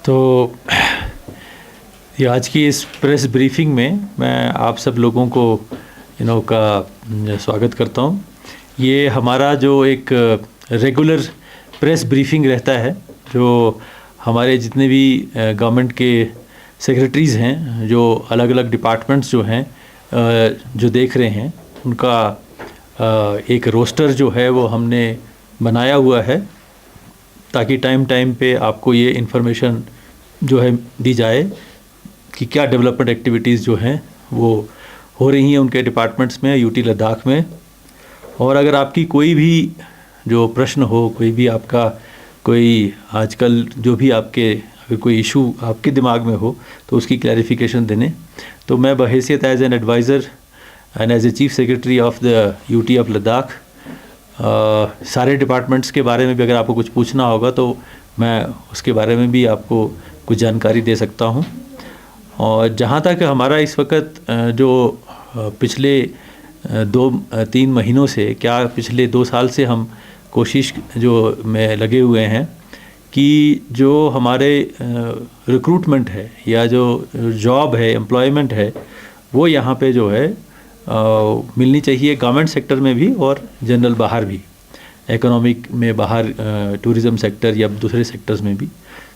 तो ये आज की इस प्रेस ब्रीफिंग में मैं आप सब लोगों को का स्वागत करता हूँ। ये हमारा जो एक रेगुलर प्रेस ब्रीफिंग रहता है, जो हमारे जितने भी गवर्नमेंट के सेक्रेटरीज़ हैं, जो अलग अलग डिपार्टमेंट्स जो हैं जो देख रहे हैं, उनका एक रोस्टर जो है वो हमने बनाया हुआ है, ताकि टाइम टाइम पे आपको ये इन्फॉर्मेशन जो है दी जाए कि क्या डेवलपमेंट एक्टिविटीज़ जो हैं वो हो रही हैं उनके डिपार्टमेंट्स में, यूटी लद्दाख में। और अगर आपकी कोई भी जो प्रश्न हो, कोई भी आपका कोई आजकल जो भी आपके अगर कोई इशू आपके दिमाग में हो तो उसकी क्लैरिफिकेशन देने, तो मैं बहैसियत as an adviser and as a chief secretary of the UT of Ladakh सारे डिपार्टमेंट्स के बारे में भी अगर आपको कुछ पूछना होगा तो मैं उसके बारे में भी आपको कुछ जानकारी दे सकता हूं। और जहां तक हमारा इस वक्त जो पिछले 2-3 महीनों से, क्या पिछले 2 साल से हम कोशिश जो में लगे हुए हैं कि जो हमारे रिक्रूटमेंट है या जो जॉब है, एम्प्लॉयमेंट है, वो यहाँ पे जो है मिलनी चाहिए गवर्नमेंट सेक्टर में भी और जनरल बाहर भी, इकोनॉमिक में बाहर, टूरिज़्म सेक्टर या दूसरे सेक्टर्स में भी।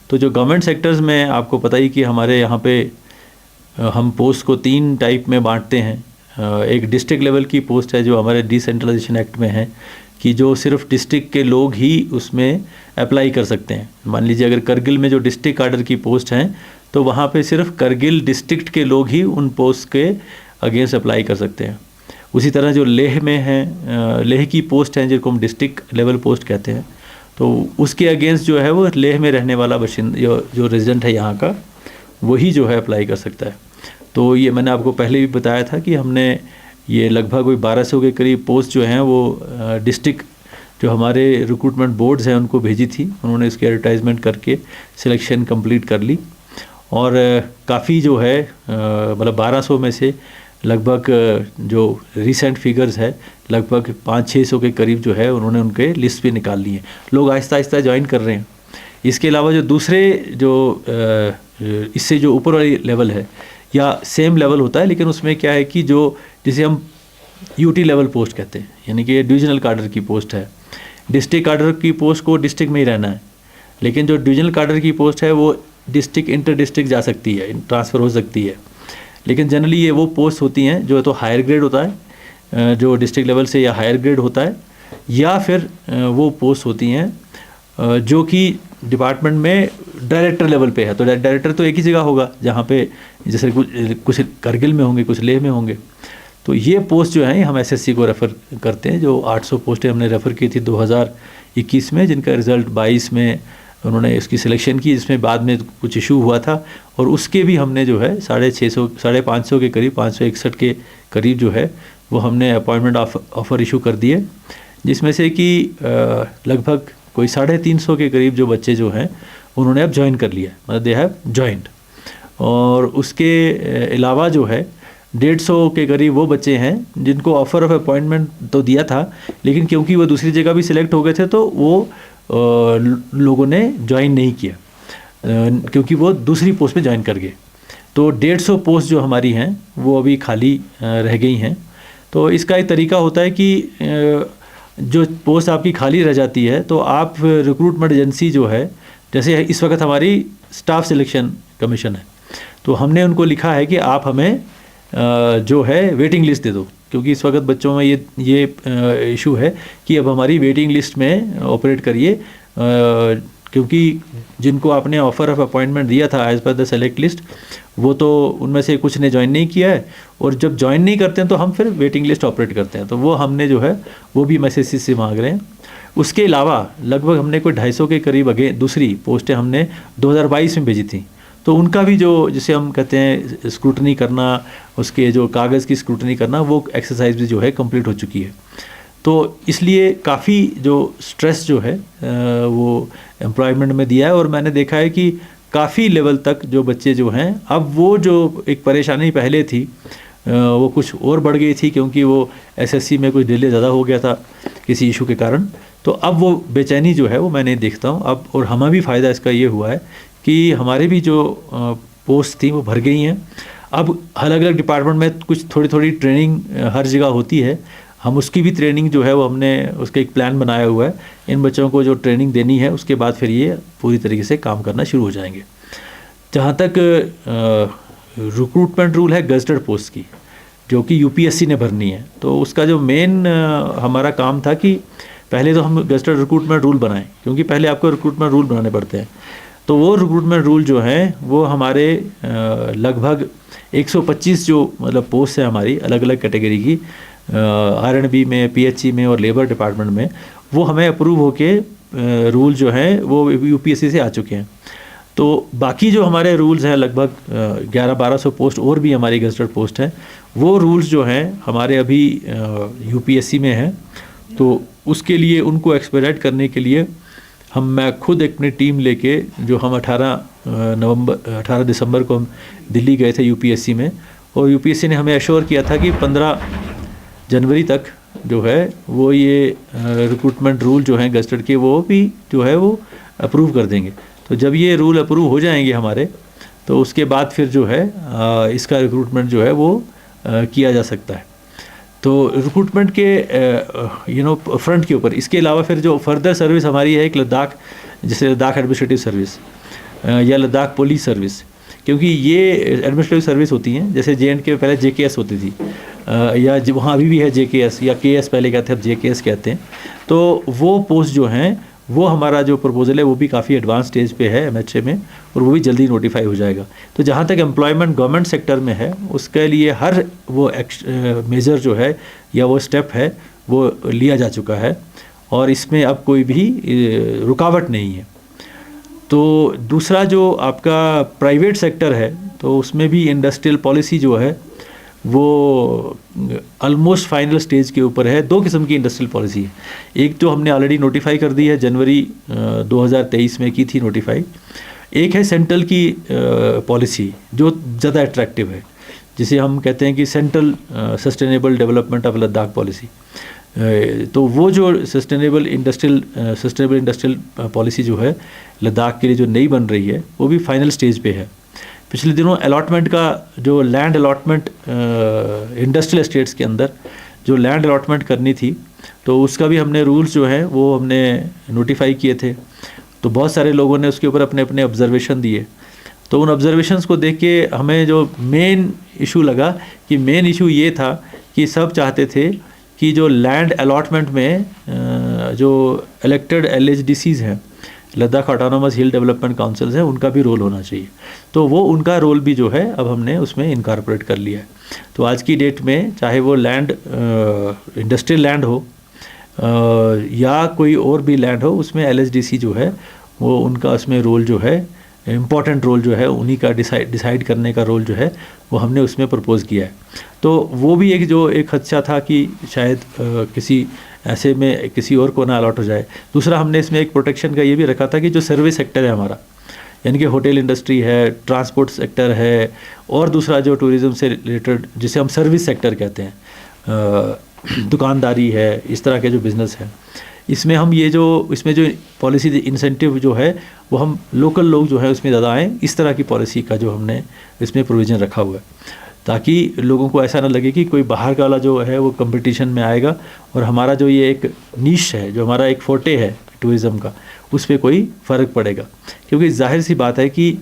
तो जो गवर्नमेंट सेक्टर्स में आपको पता ही कि हमारे यहाँ पे हम पोस्ट को 3 टाइप में बांटते हैं। एक डिस्ट्रिक्ट लेवल की पोस्ट है जो हमारे डिसेंट्रलाइजेशन एक्ट में है कि जो सिर्फ डिस्ट्रिक्ट के लोग ही उसमें अप्लाई कर सकते हैं। मान लीजिए अगर करगिल में जो डिस्ट्रिक्ट कार्डर की पोस्ट हैं तो वहाँ पे सिर्फ करगिल डिस्ट्रिक्ट के लोग ही उन पोस्ट के अगेंस्ट अप्लाई कर सकते हैं। उसी तरह जो लेह में है, लेह की पोस्ट हैं जिनको हम डिस्ट्रिक्ट लेवल पोस्ट कहते हैं, तो उसके अगेंस्ट जो है वो लेह में रहने वाला बाशिंदा जो रेजिडेंट है यहाँ का, वही जो है अप्लाई कर सकता है। तो ये मैंने आपको पहले भी बताया था कि हमने ये लगभग कोई 1200 के करीब पोस्ट जो हैं वो डिस्ट्रिक्ट जो हमारे रिक्रूटमेंट बोर्ड्स हैं उनको भेजी थी। उन्होंने इसकी एडवर्टाइजमेंट करके सिलेक्शन कंप्लीट कर ली और काफ़ी जो है मतलब 1200 में से लगभग जो रिसेंट फिगर्स है लगभग 500-600 के करीब जो है उन्होंने उनके लिस्ट पे निकाल लिए हैं। लोग आहिस्ता आहिस्ता ज्वाइन कर रहे हैं। इसके अलावा जो दूसरे जो इससे जो ऊपर वाली लेवल है या सेम लेवल होता है, लेकिन उसमें क्या है कि जो जिसे हम यूटी लेवल पोस्ट कहते हैं, यानी कि डिविजनल कार्डर की पोस्ट है। डिस्ट्रिक्ट कार्डर की पोस्ट को डिस्ट्रिक्ट में ही रहना है, लेकिन जो डिविजनल कार्डर की पोस्ट है वो डिस्ट्रिक्ट इंटर डिस्ट्रिक्ट जा सकती है, ट्रांसफ़र हो सकती है। लेकिन जनरली ये वो पोस्ट होती हैं जो तो हायर ग्रेड होता है, जो डिस्ट्रिक्ट लेवल से या हायर ग्रेड होता है, या फिर वो पोस्ट होती हैं जो कि डिपार्टमेंट में डायरेक्टर लेवल पे है। तो डायरेक्टर तो एक ही जगह होगा, जहाँ पे जैसे कुछ करगिल में होंगे, कुछ लेह में होंगे। तो ये पोस्ट जो हैं हम एसएससी को रेफ़र करते हैं। जो 800 पोस्टें हमने रेफ़र की थी 2021 में, जिनका रिज़ल्ट 22 में उन्होंने इसकी सिलेक्शन की, जिसमें बाद में कुछ इशू हुआ था, और उसके भी हमने जो है 550 के करीब, 561 के करीब जो है वो हमने अपॉइंटमेंट ऑफ़र इशू कर दिए, जिसमें से कि लगभग कोई 350 के करीब जो बच्चे जो हैं उन्होंने अब ज्वाइन कर लिया, मतलब दे हैव ज्वाइंड। और उसके अलावा जो है 150 के करीब वो बच्चे हैं जिनको ऑफ़र ऑफ अपॉइंटमेंट तो दिया था, लेकिन क्योंकि वो दूसरी जगह भी सिलेक्ट हो गए थे तो वो लोगों ने ज्वाइन नहीं किया, क्योंकि वो दूसरी पोस्ट में ज्वाइन कर गए। तो 150 पोस्ट जो हमारी हैं वो अभी खाली रह गई हैं। तो इसका एक तरीका होता है कि जो पोस्ट आपकी खाली रह जाती है तो आप रिक्रूटमेंट एजेंसी जो है, जैसे इस वक्त हमारी स्टाफ सिलेक्शन कमीशन है, तो हमने उनको लिखा है कि आप हमें जो है वेटिंग लिस्ट दे दो, क्योंकि इस वक्त बच्चों में ये इशू है कि अब हमारी वेटिंग लिस्ट में ऑपरेट करिए, क्योंकि जिनको आपने ऑफ़र ऑफ अपॉइंटमेंट दिया था as per the select list, वो तो उनमें से कुछ ने ज्वाइन नहीं किया है, और जब ज्वाइन नहीं करते हैं तो हम फिर वेटिंग लिस्ट ऑपरेट करते हैं। तो वो हमने जो है वो भी मैसेज से मांग रहे हैं। उसके अलावा लगभग हमने कोई 250 के करीब आगे दूसरी पोस्टें हमने 2022 में भेजी थी, तो उनका भी जो जिसे हम कहते हैं स्क्रूटनी करना, उसके जो कागज़ की स्क्रूटनी करना, वो एक्सरसाइज भी जो है कंप्लीट हो चुकी है। तो इसलिए काफ़ी जो स्ट्रेस जो है वो एम्प्लॉयमेंट में दिया है, और मैंने देखा है कि काफ़ी लेवल तक जो बच्चे जो हैं, अब वो जो एक परेशानी पहले थी वो कुछ और बढ़ गई थी, क्योंकि वो एसएससी में कुछ डिले ज़्यादा हो गया था किसी इशू के कारण। तो अब वो बेचैनी जो है वो मैं नहीं देखता हूँ अब, और हमें भी फ़ायदा इसका ये हुआ है कि हमारे भी जो पोस्ट थी वो भर गई हैं। अब अलग अलग डिपार्टमेंट में कुछ थोड़ी थोड़ी ट्रेनिंग हर जगह होती है, हम उसकी भी ट्रेनिंग जो है वो हमने उसका एक प्लान बनाया हुआ है। इन बच्चों को जो ट्रेनिंग देनी है उसके बाद फिर ये पूरी तरीके से काम करना शुरू हो जाएंगे। जहाँ तक रिक्रूटमेंट रूल है गजटेड पोस्ट की, जो कि यूपीएससी ने भरनी है, तो उसका जो मेन हमारा काम था कि पहले तो हम गजटेड रिक्रूटमेंट रूल बनाएं, क्योंकि पहले आपको रिक्रूटमेंट रूल बनाने पड़ते हैं। तो वो रिक्रूटमेंट रूल जो हैं वो हमारे लगभग 125 जो मतलब पोस्ट है हमारी अलग अलग कैटेगरी की, आर&बी में, पीएचई में और लेबर डिपार्टमेंट में, वो हमें अप्रूव होके रूल जो हैं वो यूपीएससी से आ चुके हैं। तो बाकी जो हमारे रूल्स हैं लगभग 1100-1200 पोस्ट और भी हमारी गजटेड पोस्ट हैं, वो रूल्स जो हैं हमारे अभी यूपीएससी में हैं। तो उसके लिए उनको एक्सपेडाइट करने के लिए मैं खुद अपनी टीम लेके, जो हम 18 दिसंबर को हम दिल्ली गए थे यूपीएससी में, और यूपीएससी ने हमें एश्योर किया था कि 15 जनवरी तक जो है वो ये रिक्रूटमेंट रूल जो हैं गजटेड के वो भी जो है वो अप्रूव कर देंगे। तो जब ये रूल अप्रूव हो जाएंगे हमारे, तो उसके बाद फिर जो है इसका रिक्रूटमेंट जो है वो किया जा सकता है। तो रिक्रूटमेंट के फ्रंट के ऊपर इसके अलावा फिर जो फर्दर सर्विस हमारी है, एक लद्दाख, जैसे लद्दाख एडमिनिस्ट्रेटिव सर्विस या लद्दाख पुलिस सर्विस, क्योंकि ये एडमिनिस्ट्रेटिव सर्विस होती हैं। जैसे JNK पहले JKS होती थी, या वहाँ अभी भी है JKS या KS पहले कहते हैं, अब JKS कहते हैं। तो वो पोस्ट जो हैं वो हमारा जो प्रपोजल है वो भी काफ़ी एडवांस स्टेज पे है MHA में, और वो भी जल्दी नोटिफाई हो जाएगा। तो जहाँ तक एम्प्लॉयमेंट गवर्नमेंट सेक्टर में है, उसके लिए हर वो मेजर जो है या वो स्टेप है वो लिया जा चुका है, और इसमें अब कोई भी रुकावट नहीं है। तो दूसरा जो आपका प्राइवेट सेक्टर है, तो उसमें भी इंडस्ट्रियल पॉलिसी जो है वो ऑलमोस्ट फाइनल स्टेज के ऊपर है। 2 किस्म की इंडस्ट्रियल पॉलिसी है, एक तो हमने ऑलरेडी नोटिफाई कर दी है, जनवरी 2023 में की थी नोटिफाई। एक है सेंट्रल की पॉलिसी जो ज़्यादा अट्रैक्टिव है, जिसे हम कहते हैं कि central sustainable development of Ladakh policy. तो वो जो सस्टेनेबल इंडस्ट्रियल पॉलिसी जो है लद्दाख के लिए जो नई बन रही है, वो भी फाइनल स्टेज पे है। पिछले दिनों अलॉटमेंट का जो लैंड अलॉटमेंट इंडस्ट्रियल एस्टेट्स के अंदर जो लैंड अलॉटमेंट करनी थी, तो उसका भी हमने रूल्स जो हैं वो हमने नोटिफाई किए थे। तो बहुत सारे लोगों ने उसके ऊपर अपने अपने ऑब्जर्वेशन दिए। तो उन ऑब्जर्वेशंस को देख के हमें जो मेन इशू लगा, कि मेन इशू ये था कि सब चाहते थे कि जो लैंड अलॉटमेंट में जो इलेक्टेड LHDCs हैं, लद्दाख ऑटोनोमस हिल डेवलपमेंट काउंसिल्स हैं, उनका भी रोल होना चाहिए। तो वो उनका रोल भी जो है अब हमने उसमें इनकॉर्पोरेट कर लिया है। तो आज की डेट में चाहे वो लैंड इंडस्ट्रियल लैंड हो या कोई और भी लैंड हो, उसमें LHDC जो है वो उनका उसमें रोल जो है, इम्पॉर्टेंट रोल जो है, उन्हीं का डिसाइड करने का रोल जो है वो हमने उसमें प्रपोज़ किया है। तो वो भी एक खदशा था कि शायद किसी ऐसे में किसी और को ना अलॉट हो जाए। दूसरा हमने इसमें एक प्रोटेक्शन का ये भी रखा था कि जो सर्विस सेक्टर है हमारा, यानी कि होटल इंडस्ट्री है, ट्रांसपोर्ट सेक्टर है, और दूसरा जो टूरिज़्म से रिलेटेड जिसे हम सर्विस सेक्टर कहते हैं, दुकानदारी है, इस तरह के जो बिज़नेस है, इसमें हम इसमें जो पॉलिसी इंसेंटिव जो है वो हम लोकल लोग जो है उसमें ज़्यादा आएँ, इस तरह की पॉलिसी का जो हमने इसमें प्रोविज़न रखा हुआ है, ताकि लोगों को ऐसा ना लगे कि कोई बाहर का वाला जो है वो कंपटीशन में आएगा और हमारा जो ये एक नीश है, जो हमारा एक फोटे है टूरिज़्म का, उस पर कोई फ़र्क पड़ेगा। क्योंकि जाहिर सी बात है कि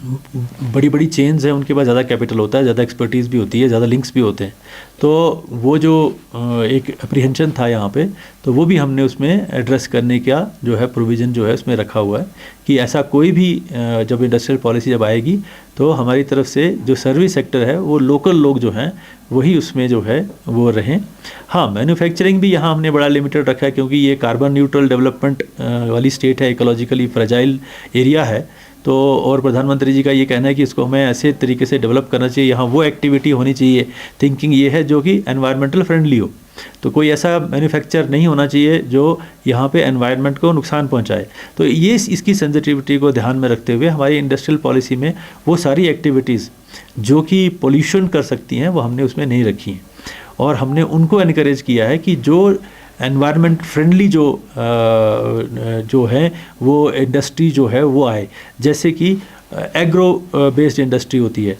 बड़ी बड़ी चेन्स हैं, उनके पास ज़्यादा कैपिटल होता है, ज़्यादा एक्सपर्टीज़ भी होती है, ज़्यादा लिंक्स भी होते हैं। तो वो जो एक अप्रीहेंशन था यहाँ पे, तो वो भी हमने उसमें एड्रेस करने का जो है प्रोविज़न जो है उसमें रखा हुआ है कि ऐसा कोई भी जब इंडस्ट्रियल पॉलिसी जब आएगी तो हमारी तरफ से जो सर्विस सेक्टर है वो लोकल लोग जो हैं वही उसमें जो है वो रहें। हाँ, मैन्युफैक्चरिंग भी यहाँ हमने बड़ा लिमिटेड रखा है, क्योंकि ये कार्बन न्यूट्रल डेवलपमेंट वाली स्टेट है, इकोलॉजिकली फ्रेजाइल एरिया है। तो और प्रधानमंत्री जी का ये कहना है कि इसको हमें ऐसे तरीके से डेवलप करना चाहिए, यहाँ वो एक्टिविटी होनी चाहिए, थिंकिंग ये है जो कि एनवायरमेंटल फ्रेंडली हो। तो कोई ऐसा मैन्युफैक्चर नहीं होना चाहिए जो यहाँ पे एनवायरनमेंट को नुकसान पहुँचाए। तो ये इसकी सेंसिटिविटी को ध्यान में रखते हुए हमारी इंडस्ट्रियल पॉलिसी में वो सारी एक्टिविटीज़ जो कि पोल्यूशन कर सकती हैं वो हमने उसमें नहीं रखी हैं, और हमने उनको एनकरेज किया है कि जो एनवायरनमेंट फ्रेंडली जो है वो इंडस्ट्री जो है वो आए, जैसे कि एग्रो बेस्ड इंडस्ट्री होती है,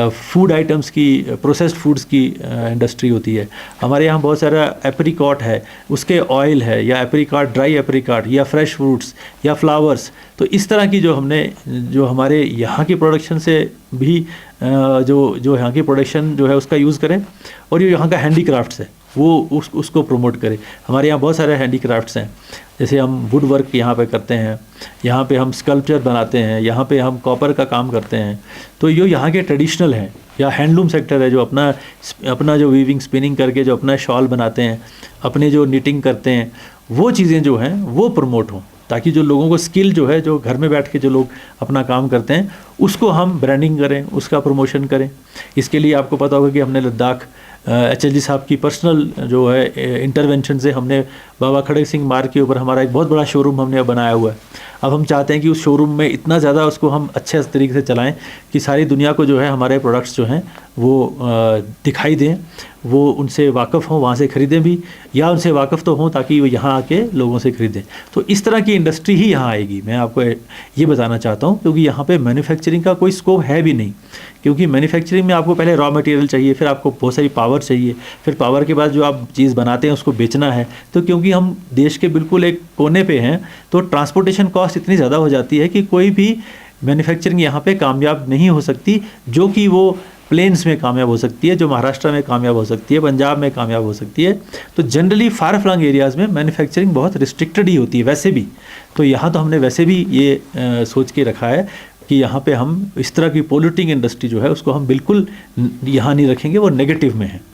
फूड आइटम्स की, प्रोसेस्ड फूड्स की इंडस्ट्री होती है। हमारे यहाँ बहुत सारा एप्रिकॉट है, उसके ऑयल है, या एप्रिकॉट, ड्राई एप्रिकॉट, या फ्रेश फ्रूट्स या फ्लावर्स। तो इस तरह की जो हमारे यहाँ की प्रोडक्शन से भी जो यहाँ की प्रोडक्शन जो है उसका यूज़ करें, और ये यहाँ का हैंडीक्राफ्ट्स है वो उसको प्रमोट करें। हमारे यहाँ बहुत सारे हैंडीक्राफ्ट्स हैं, जैसे हम वुड वर्क यहाँ पे करते हैं, यहाँ पे हम स्कल्पचर बनाते हैं, यहाँ पे हम कॉपर का काम करते हैं। तो ये यहाँ के ट्रेडिशनल हैं, या हैंडलूम सेक्टर है जो अपना जो वीविंग स्पिनिंग करके जो अपना शॉल बनाते हैं, अपने जो निटिंग करते हैं, वो चीज़ें जो हैं वो प्रमोट हों, ताकि जो लोगों को स्किल जो है, जो घर में बैठ के जो लोग अपना काम करते हैं, उसको हम ब्रांडिंग करें, उसका प्रमोशन करें। इसके लिए आपको पता होगा कि हमने लद्दाख HLG साहब की पर्सनल जो है इंटरवेंशन से हमने बाबा खड़क सिंह मार्ग के ऊपर हमारा एक बहुत बड़ा शोरूम हमने बनाया हुआ है। अब हम चाहते हैं कि उस शोरूम में इतना ज़्यादा उसको हम अच्छे तरीके से चलाएं कि सारी दुनिया को जो है हमारे प्रोडक्ट्स जो हैं वो दिखाई दें, वो उनसे वाकिफ़ हों, वहाँ से ख़रीदें भी, या उनसे वाकिफ़ तो हों ताकि वो यहाँ आके लोगों से ख़रीदें। तो इस तरह की इंडस्ट्री ही यहाँ आएगी, मैं आपको ये बताना चाहता हूँ, क्योंकि यहाँ पे मैन्युफैक्चरिंग का कोई स्कोप है भी नहीं। क्योंकि मैन्युफैक्चरिंग में आपको पहले रॉ मटेरियल चाहिए, फिर आपको बहुत सारी पावर चाहिए, फिर पावर के बाद जो आप चीज़ बनाते हैं उसको बेचना है। तो क्योंकि हम देश के बिल्कुल एक कोने पे हैं, तो ट्रांसपोर्टेशन कॉस्ट इतनी ज़्यादा हो जाती है कि कोई भी मैन्युफैक्चरिंग यहाँ पे कामयाब नहीं हो सकती, जो कि वो प्लेन्स में कामयाब हो सकती है, जो महाराष्ट्र में कामयाब हो सकती है, पंजाब में कामयाब हो सकती है। तो जनरली फार फ्लंग एरियाज़ में मैन्युफैक्चरिंग बहुत रिस्ट्रिक्टेड ही होती है वैसे भी। तो यहाँ तो हमने वैसे भी ये सोच के रखा है कि यहाँ पे हम इस तरह की पोल्यूटिंग इंडस्ट्री जो है उसको हम बिल्कुल यहाँ नहीं रखेंगे, वो नेगेटिव में है।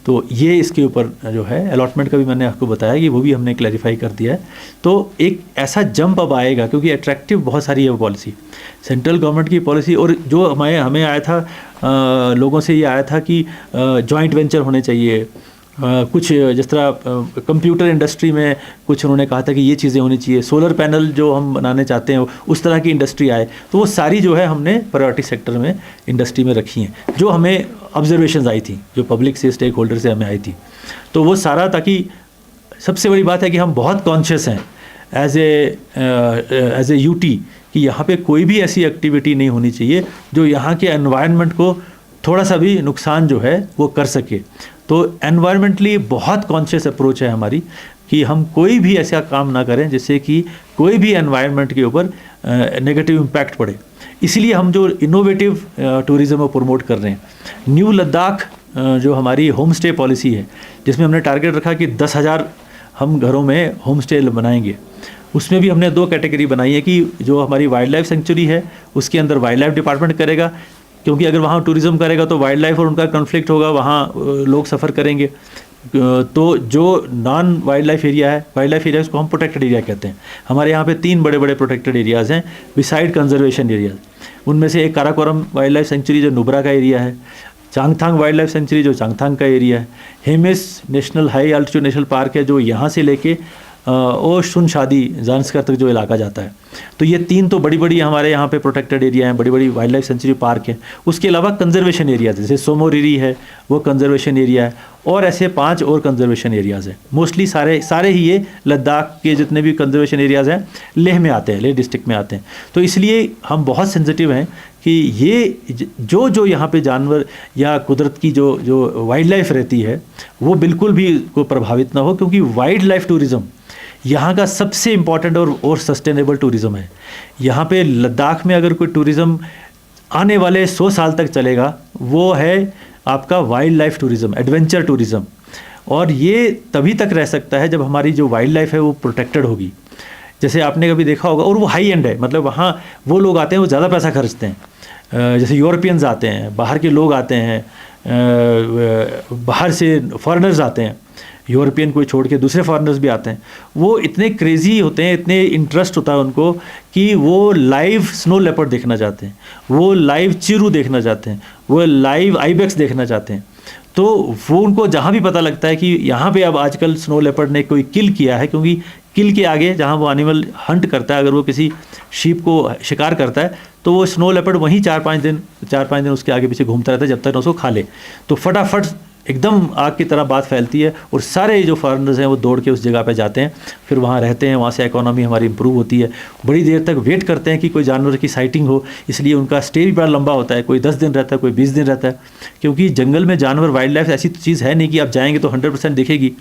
तो ये इसके ऊपर जो है अलॉटमेंट का भी मैंने आपको बताया कि वो भी हमने क्लैरिफाई कर दिया है। तो एक ऐसा जंप अब आएगा, क्योंकि अट्रैक्टिव बहुत सारी है वो पॉलिसी, सेंट्रल गवर्नमेंट की पॉलिसी। और जो हमें आया था लोगों से ये आया था कि जॉइंट वेंचर होने चाहिए, कुछ जिस तरह कंप्यूटर इंडस्ट्री में कुछ उन्होंने कहा था कि ये चीज़ें होनी चाहिए, सोलर पैनल जो हम बनाने चाहते हैं उस तरह की इंडस्ट्री आए। तो वो सारी जो है हमने प्रायोरिटी सेक्टर में इंडस्ट्री में रखी हैं, जो हमें ऑब्जर्वेशंस आई थी, जो पब्लिक से, स्टेक होल्डर से हमें आई थी। तो वो सारा, ताकि सबसे बड़ी बात है कि हम बहुत कॉन्शियस हैं एज ए यूटी कि यहाँ पे कोई भी ऐसी एक्टिविटी नहीं होनी चाहिए जो यहाँ के एनवायरनमेंट को थोड़ा सा भी नुकसान जो है वो कर सके। तो एनवायरमेंटली बहुत कॉन्शियस अप्रोच है हमारी कि हम कोई भी ऐसा काम ना करें जिससे कि कोई भी एनवायरनमेंट के ऊपर नेगेटिव इम्पैक्ट पड़े। इसलिए हम जो इनोवेटिव टूरिज़्म को प्रमोट कर रहे हैं, न्यू लद्दाख जो हमारी होम स्टे पॉलिसी है, जिसमें हमने टारगेट रखा कि 10,000 हम घरों में होम स्टे बनाएंगे। उसमें भी हमने 2 कैटेगरी बनाई है कि जो हमारी वाइल्ड लाइफ सेंचुरी है उसके अंदर वाइल्ड लाइफ डिपार्टमेंट करेगा, क्योंकि अगर वहाँ टूरिज़्म करेगा तो वाइल्ड लाइफ और उनका कॉन्फ्लिक्ट होगा, वहाँ लोग सफ़र करेंगे। तो जो नॉन वाइल्ड लाइफ एरिया है, वाइल्ड लाइफ एरिया उसको हम प्रोटेक्टेड एरिया कहते हैं। हमारे यहाँ पे 3 बड़े बड़े प्रोटेक्टेड एरियाज़ हैं बिसाइड कंजर्वेशन एरियाज। उनमें से एक काराकोरम वाइल्ड लाइफ सेंचुरी जो नुब्रा का एरिया है, चांगथांग वाइल्ड लाइफ सेंचुरी जो चांगथांग का एरिया है, Hemis national high altitude national park है जो यहाँ से लेके ओशुन शादी जांस्कर तक जो इलाका जाता है। तो ये 3 तो बड़ी बड़ी हमारे यहाँ पे प्रोटेक्टेड एरिया हैं, बड़ी बड़ी वाइल्ड लाइफ सेंचुरी पार्क है। उसके अलावा कंजर्वेशन एरिया जैसे सोमोरिरी है वो कंजर्वेशन एरिया है, और ऐसे 5 और कंजर्वेशन एरियाज़ हैं। मोस्टली सारे ही ये लद्दाख के जितने भी कंजर्वेशन एरियाज़ हैं लेह में आते हैं, लेह डिस्ट्रिक्ट में आते हैं। तो इसलिए हम बहुत सेंसिटिव हैं कि ये जो यहाँ पे जानवर या कुदरत की जो वाइल्ड लाइफ रहती है वो बिल्कुल भी को प्रभावित ना हो, क्योंकि वाइल्ड लाइफ टूरिज़्म यहाँ का सबसे इम्पॉर्टेंट और सस्टेनेबल टूरिज़्म है। यहाँ पे लद्दाख में अगर कोई टूरिज़्म आने वाले 100 साल तक चलेगा वो है आपका wild life tourism, adventure tourism. और ये तभी तक रह सकता है जब हमारी जो वाइल्ड लाइफ है वो प्रोटेक्टेड होगी। जैसे आपने कभी देखा होगा, और वो हाई एंड है, मतलब वहाँ वो लोग आते हैं वो ज़्यादा पैसा खर्चते हैं। जैसे यूरोपियंस आते हैं, बाहर के लोग आते हैं, बाहर से फॉरेनर्स आते हैं, यूरोपियन को छोड़ के दूसरे फॉरेनर्स भी आते हैं। वो इतने क्रेज़ी होते हैं, इतने इंटरेस्ट होता है उनको कि वो लाइव स्नो लेपर्ड देखना चाहते हैं, वो लाइव चिरू देखना चाहते हैं, वो लाइव आइबेक्स देखना चाहते हैं। तो वो उनको जहाँ भी पता लगता है कि यहाँ पे अब आजकल स्नो लेपर्ड ने कोई किल किया है, क्योंकि किल के आगे जहाँ वो एनिमल हंट करता है, अगर वो किसी शीप को शिकार करता है तो वो स्नो लेपर्ड वहीं 4-5 दिन उसके आगे पीछे घूमता रहता है जब तक उसको खा ले। तो फटाफट एकदम आग की तरह बात फैलती है और सारे जो फॉरेनर्स हैं वो दौड़ के उस जगह पे जाते हैं, फिर वहाँ रहते हैं, वहाँ से इकोनॉमी हमारी इंप्रूव होती है। बड़ी देर तक वेट करते हैं कि कोई जानवर की साइटिंग हो, इसलिए उनका स्टे भी बड़ा लंबा होता है, कोई 10 दिन रहता है, कोई 20 दिन रहता है, क्योंकि जंगल में जानवर, वाइल्ड लाइफ ऐसी चीज़ है नहीं कि आप जाएंगे तो 100% दिखेगी,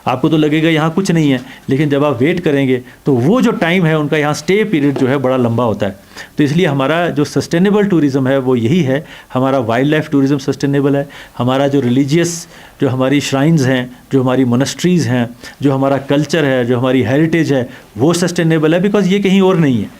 आपको तो लगेगा यहाँ कुछ नहीं है, लेकिन जब आप वेट करेंगे तो वो जो टाइम है उनका यहाँ स्टे पीरियड जो है बड़ा लंबा होता है। तो इसलिए हमारा जो सस्टेनेबल टूरिज़्म है वो यही है, हमारा वाइल्ड लाइफ टूरिज़्म सस्टेनेबल है, हमारा जो रिलीजियस, जो हमारी श्राइन्स हैं, जो हमारी मोनेस्ट्रीज़ हैं, जो हमारा कल्चर है, जो हमारी हेरिटेज है, वो सस्टेनेबल है, बिकॉज़ ये कहीं और नहीं है।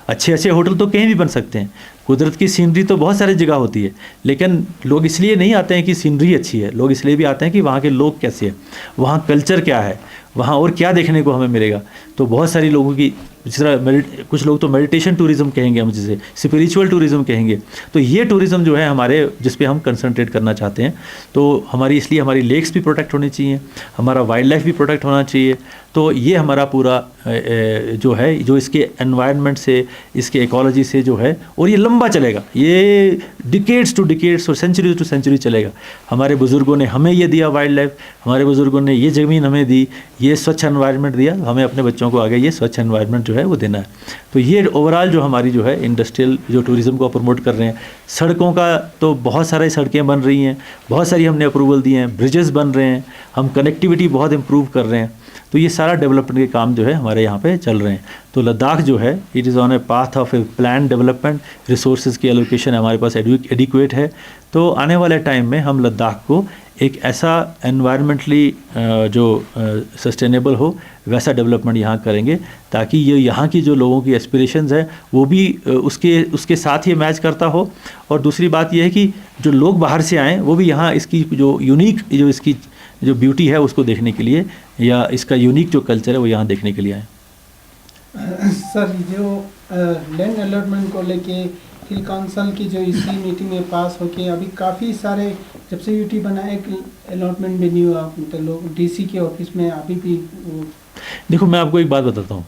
अच्छे अच्छे होटल तो कहीं भी बन सकते हैं, कुदरत की सीनरी तो बहुत सारी जगह होती है, लेकिन लोग इसलिए नहीं आते हैं कि सीनरी अच्छी है, लोग इसलिए भी आते हैं कि वहाँ के लोग कैसे हैं, वहाँ कल्चर क्या है, वहाँ और क्या देखने को हमें मिलेगा। तो बहुत सारी लोगों की, जिस तरह कुछ लोग तो मेडिटेशन टूरिज़्म कहेंगे, हम जिसे स्पिरिचुअल टूरिज़्म कहेंगे, तो ये टूरिज़्म जो है हमारे, जिस पे हम कंसंट्रेट करना चाहते हैं। तो हमारी, इसलिए हमारी लेक्स भी प्रोटेक्ट होनी चाहिए, हमारा वाइल्ड लाइफ भी प्रोटेक्ट होना चाहिए। तो ये हमारा पूरा जो है, जो इसके एनवायरनमेंट से, इसके इकोलॉजी से जो है, और ये लंबा चलेगा, ये डिकेड्स टू डिकेड्स और सेंचुरी टू सेंचुरी चलेगा। हमारे बुज़ुर्गों ने हमें ये दिया वाइल्ड लाइफ, हमारे बुज़ुर्गों ने ये ज़मीन हमें दी, ये स्वच्छ एनवायरनमेंट दिया, हमें अपने बच्चों को आगे ये स्वच्छ एनवायरनमेंट जो है वो देना है। तो ये ओवरऑल जो हमारी जो है इंडस्ट्रियल जो टूरिज़्म को प्रमोट कर रहे हैं, सड़कों का तो बहुत सारी सड़कें बन रही हैं, बहुत सारी हमने अप्रूवल दिए हैं, ब्रिजेस बन रहे हैं, हम कनेक्टिविटी बहुत इम्प्रूव कर रहे हैं। तो ये सारा डेवलपमेंट के काम जो है हमारे यहाँ पे चल रहे हैं। तो लद्दाख जो है, it is on a path of A plan development, resources की एलोकेशन हमारे पास एडिक्वेट है। तो आने वाले टाइम में हम लद्दाख को एक ऐसा एनवायरमेंटली जो सस्टेनेबल हो वैसा डेवलपमेंट यहाँ करेंगे, ताकि ये यहाँ की जो लोगों की एस्पिरेशंस है वो भी उसके साथ ही मैच करता हो। और दूसरी बात ये है कि जो लोग बाहर से आएँ वो भी यहाँ इसकी जो यूनिक, जो इसकी जो ब्यूटी है उसको देखने के लिए, या इसका यूनिक जो कल्चर है वो यहाँ देखने के लिए आए। सर, जो लैंड अलॉटमेंट को लेके हिल काउंसिल की जो इसी मीटिंग में पास होके अभी काफ़ी सारे, जब से यूटी बना एक अलॉटमेंट भी नहीं हुआ, तो लोग डीसी के ऑफिस में अभी भी देखो, मैं आपको एक बात बताता हूँ,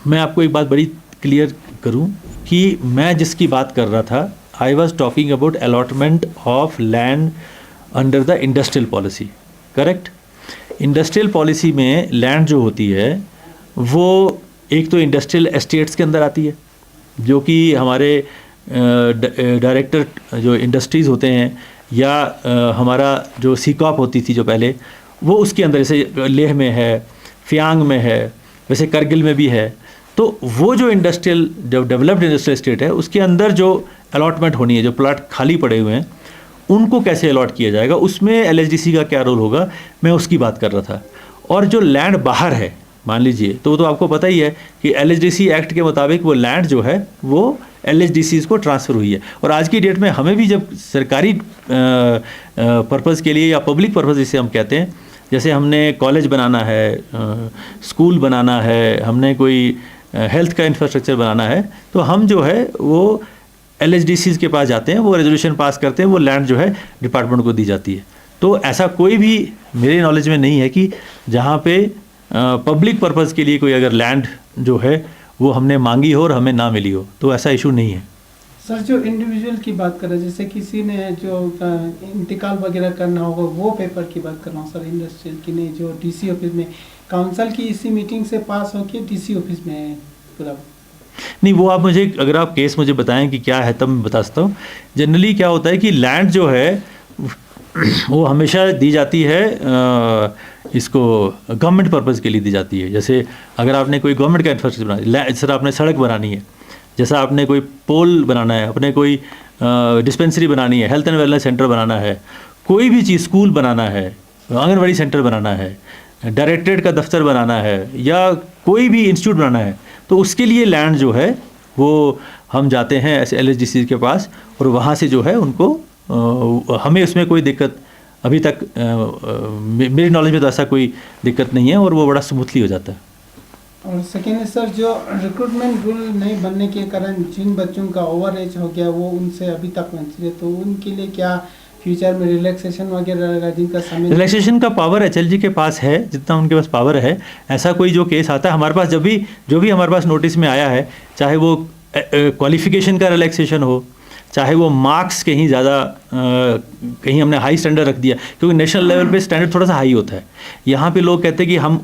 मैं आपको एक बात बड़ी क्लियर करूँ कि मैं जिसकी बात कर रहा था, I was talking about allotment of land under the industrial policy, correct. Industrial policy में लैंड जो होती है वो एक तो इंडस्ट्रियल एस्टेट्स के अंदर आती है, जो कि हमारे डायरेक्टर जो इंडस्ट्रीज़ होते हैं, या हमारा जो सीकॉप होती थी जो पहले, वो उसके अंदर, जैसे लेह में है, फियांग में है, वैसे करगिल में भी है। तो वो जो इंडस्ट्रियल, जो डेवलप्ड इंडस्ट्रियल एस्टेट है, उसके अंदर जो अलॉटमेंट होनी है, जो प्लाट खाली पड़े हुए हैं उनको कैसे अलॉट किया जाएगा, उसमें एलएचडीसी का क्या रोल होगा, मैं उसकी बात कर रहा था। और जो लैंड बाहर है, मान लीजिए, तो आपको पता ही है कि एलएचडीसी एक्ट के मुताबिक वो लैंड जो है वो एलएचडीसीज़ को ट्रांसफ़र हुई है। और आज की डेट में हमें भी जब सरकारी पर्पज़ के लिए या पब्लिक पर्पज़ जिसे हम कहते हैं, जैसे हमने कॉलेज बनाना है, स्कूल बनाना है, हमने कोई हेल्थ का इंफ्रास्ट्रक्चर बनाना है, तो हम जो है वो एलएचडीसीज़ के पास जाते हैं, वो रेजोल्यूशन पास करते हैं, वो लैंड जो है डिपार्टमेंट को दी जाती है। तो ऐसा कोई भी मेरे नॉलेज में नहीं है कि जहाँ पे पब्लिक पर्पज़ के लिए कोई अगर लैंड जो है वो हमने मांगी हो और हमें ना मिली हो, तो ऐसा इशू नहीं है। सर, जो इंडिविजुअल की बात कर रहे हैं, जैसे किसी ने जो इंतकाल वगैरह करना होगा, वो पेपर की बात कर रहा हूँ सर, इंडस्ट्रियल की नहीं, जो डीसी ऑफिस में काउंसिल की इसी मीटिंग से पास होकर डीसी ऑफिस में पूरा नहीं, वो आप मुझे, अगर आप केस मुझे बताएं कि क्या है तब मैं बता सकता हूँ। जनरली क्या होता है कि लैंड जो है वो हमेशा दी जाती है, इसको गवर्नमेंट पर्पज़ के लिए दी जाती है। जैसे अगर आपने कोई गवर्नमेंट का इंफ्रास्ट्रक्चर बनाना है, सर आपने सड़क बनानी है, जैसा आपने कोई पोल बनाना है, अपने कोई डिस्पेंसरी बनानी है, हेल्थ एंड वेलनेस सेंटर बनाना है, कोई भी चीज़, स्कूल बनाना है, आंगनबाड़ी सेंटर बनाना है, डायरेक्टरेट का दफ्तर बनाना है, या कोई भी इंस्टीट्यूट बनाना है, तो उसके लिए लैंड जो है वो हम जाते हैं ऐसे एलएचडीसी के पास, और वहाँ से जो है उनको हमें उसमें कोई दिक्कत अभी तक मेरी नॉलेज में तो ऐसा कोई दिक्कत नहीं है, और वो बड़ा स्मूथली हो जाता है। और सेकेंड है सर, जो रिक्रूटमेंट रूल नहीं बनने के कारण जिन बच्चों का ओवर एज हो गया वो उनसे अभी तक वंचित है, तो उनके लिए क्या फ्यूचर में रिलैक्सेशन वगैरह रहेगा, जिनका समय रिलैक्सेशन का पावर एचएलजी के पास है, जितना उनके पास पावर है। ऐसा कोई जो केस आता है हमारे पास, जो भी हमारे पास नोटिस में आया है, चाहे वो क्वालिफिकेशन का रिलैक्सेशन हो, चाहे वो मार्क्स कहीं ज़्यादा कहीं हमने हाई स्टैंडर्ड रख दिया, क्योंकि नेशनल लेवल पे स्टैंडर्ड थोड़ा सा हाई होता है। यहाँ पे लोग कहते हैं कि हम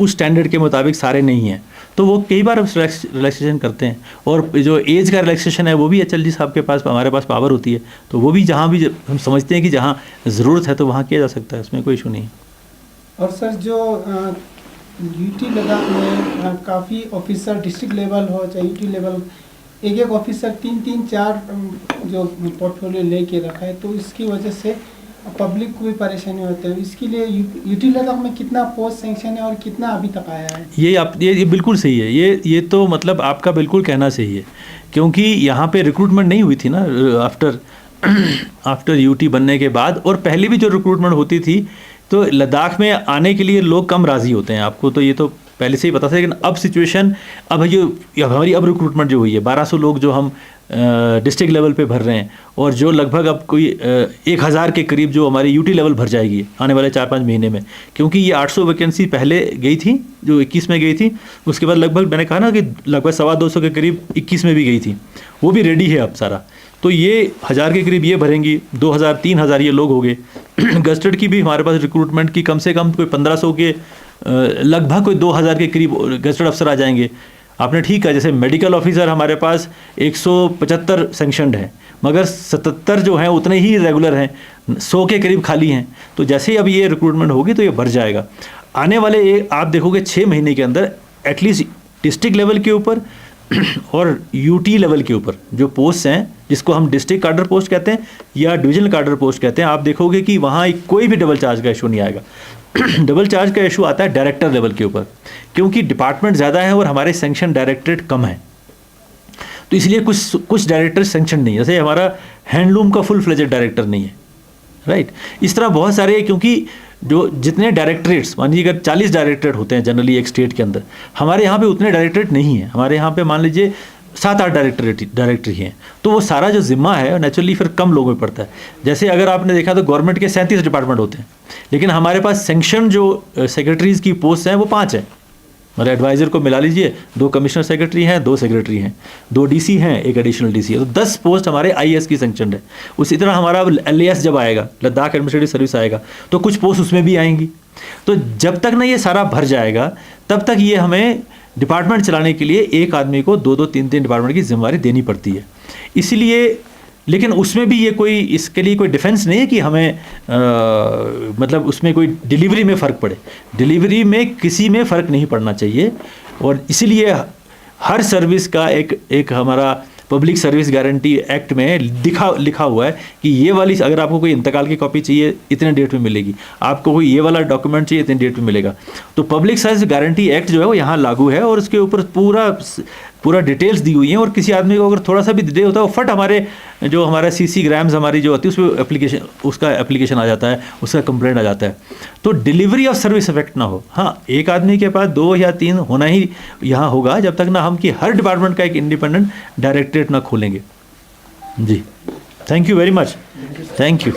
उस स्टैंडर्ड के मुताबिक सारे नहीं हैं, तो वो कई बार रिलैक्सेशन करते हैं। और जो एज का रिलैक्सेशन है वो भी HLG साहब के पास, हमारे पास पावर होती है, तो वो भी जहाँ भी हम समझते हैं कि जहाँ ज़रूरत है तो वहाँ किया जा सकता है, उसमें कोई इशू नहीं। और सर जो यूटी लद्दाख में काफ़ी ऑफिसर डिस्ट्रिक्ट लेवल हो चाहे यूटी लेवल, एक एक ऑफिसर 3-4 जो पोर्टफोलियो लेके रखा है, तो इसकी वजह से पब्लिक को भी परेशानी होती है। इसके लिए यूटी लद्दाख में कितना पोस्ट सेंक्शन है और कितना अभी तक आया है? ये बिल्कुल सही है। ये तो मतलब आपका बिल्कुल कहना सही है, क्योंकि यहाँ पे रिक्रूटमेंट नहीं हुई थी ना आफ्टर यूटी बनने के बाद, और पहले भी जो रिक्रूटमेंट होती थी तो लद्दाख में आने के लिए लोग कम राज़ी होते हैं, आपको तो ये तो पहले से ही पता था। लेकिन अब सिचुएशन, अब हमारी अब रिक्रूटमेंट जो हुई है 1200 लोग जो हम डिस्ट्रिक्ट लेवल पे भर रहे हैं, और जो लगभग अब कोई 1000 के करीब जो हमारी यूटी लेवल भर जाएगी आने वाले 4-5 महीने में, क्योंकि ये 800 वैकेंसी पहले गई थी जो 21 में गई थी, उसके बाद लगभग मैंने कहा ना कि लगभग 225 के करीब 21 में भी गई थी, वो भी रेडी है अब सारा। तो ये 1000 के करीब ये भरेंगी, 2000-3000 ये लोग हो गए। गस्टेड की भी हमारे पास रिक्रूटमेंट की कम से कम कोई 1500 के लगभग कोई 2000 के करीब गस्टेड अफसर आ जाएंगे। आपने ठीक कहा, जैसे मेडिकल ऑफिसर हमारे पास 175 सेंक्शनड हैं, मगर 77 जो हैं उतने ही रेगुलर हैं, 100 के करीब खाली हैं। तो जैसे ही अब ये रिक्रूटमेंट होगी तो ये भर जाएगा। आने वाले आप देखोगे 6 महीने के अंदर एटलीस्ट डिस्ट्रिक्ट लेवल के ऊपर और यूटी लेवल के ऊपर जो पोस्ट हैं, जिसको हम डिस्ट्रिक्ट कार्डर पोस्ट कहते हैं या डिविजनल कार्डर पोस्ट कहते हैं, आप देखोगे कि वहाँ कोई भी डबल चार्ज का इशू नहीं आएगा। डबल चार्ज का इशू आता है डायरेक्टर लेवल के ऊपर, क्योंकि डिपार्टमेंट ज़्यादा है और हमारे सेंक्शन डायरेक्टरेट कम है, तो इसलिए कुछ डायरेक्टर सेंक्शन नहीं है। जैसे हमारा हैंडलूम का फुल फ्लेजेड डायरेक्टर नहीं है, राइट। इस तरह बहुत सारे, क्योंकि जो जितने डायरेक्टरेट्स, मान लीजिए अगर 40 डायरेक्टरेट होते हैं जनरली एक स्टेट के अंदर, हमारे यहाँ पे उतने डायरेक्टरेट नहीं है। हमारे यहाँ पे मान लीजिए 7-8 डायरेक्टर ही हैं, तो वो सारा जो जिम्मा है नेचुरली फिर कम लोगों में पड़ता है। जैसे अगर आपने देखा तो गवर्नमेंट के 37 डिपार्टमेंट होते हैं, लेकिन हमारे पास सेंक्शन जो सेक्रेटरीज़ की पोस्ट हैं वो 5 हैं। मतलब एडवाइज़र को मिला लीजिए, 2 कमिश्नर सेक्रेटरी हैं, 2 सेक्रेटरी हैं, 2 डीसी हैं, 1 एडिशनल डीसी है, तो 10 पोस्ट हमारे IAS की सेंक्शन है। उसी तरह हमारा LAS जब आएगा, लद्दाख एडमिनिस्ट्रेटिव सर्विस आएगा, तो कुछ पोस्ट उसमें भी आएंगी। तो जब तक ना ये सारा भर जाएगा तब तक ये हमें डिपार्टमेंट चलाने के लिए एक आदमी को 2-2, 3-3 डिपार्टमेंट की जिम्मेदारी देनी पड़ती है। इसलिए, लेकिन उसमें भी ये कोई, इसके लिए कोई डिफेंस नहीं है कि हमें मतलब उसमें कोई डिलीवरी में फ़र्क पड़े। डिलीवरी में किसी में फ़र्क नहीं पड़ना चाहिए, और इसीलिए हर सर्विस का एक हमारा पब्लिक सर्विस गारंटी एक्ट में लिखा हुआ है कि ये वाली, अगर आपको कोई इंतकाल की कॉपी चाहिए इतने डेट में मिलेगी, आपको कोई ये वाला डॉक्यूमेंट चाहिए इतने डेट में मिलेगा। तो पब्लिक सर्विस गारंटी एक्ट जो है वो यहाँ लागू है, और उसके ऊपर पूरा डिटेल्स दी हुई हैं। और किसी आदमी को अगर थोड़ा सा भी डिले होता है, वो फट हमारा CC ग्राम्स हमारी जो होती है उसमें एप्लीकेशन आ जाता है, उसका कंप्लेंट आ जाता है। तो डिलीवरी ऑफ सर्विस इफेक्ट ना हो। हाँ, एक आदमी के पास 2 या 3 होना ही यहाँ होगा, जब तक ना हम कि हर डिपार्टमेंट का एक इंडिपेंडेंट डायरेक्टरेट ना खोलेंगे। जी, thank you very much, thank you.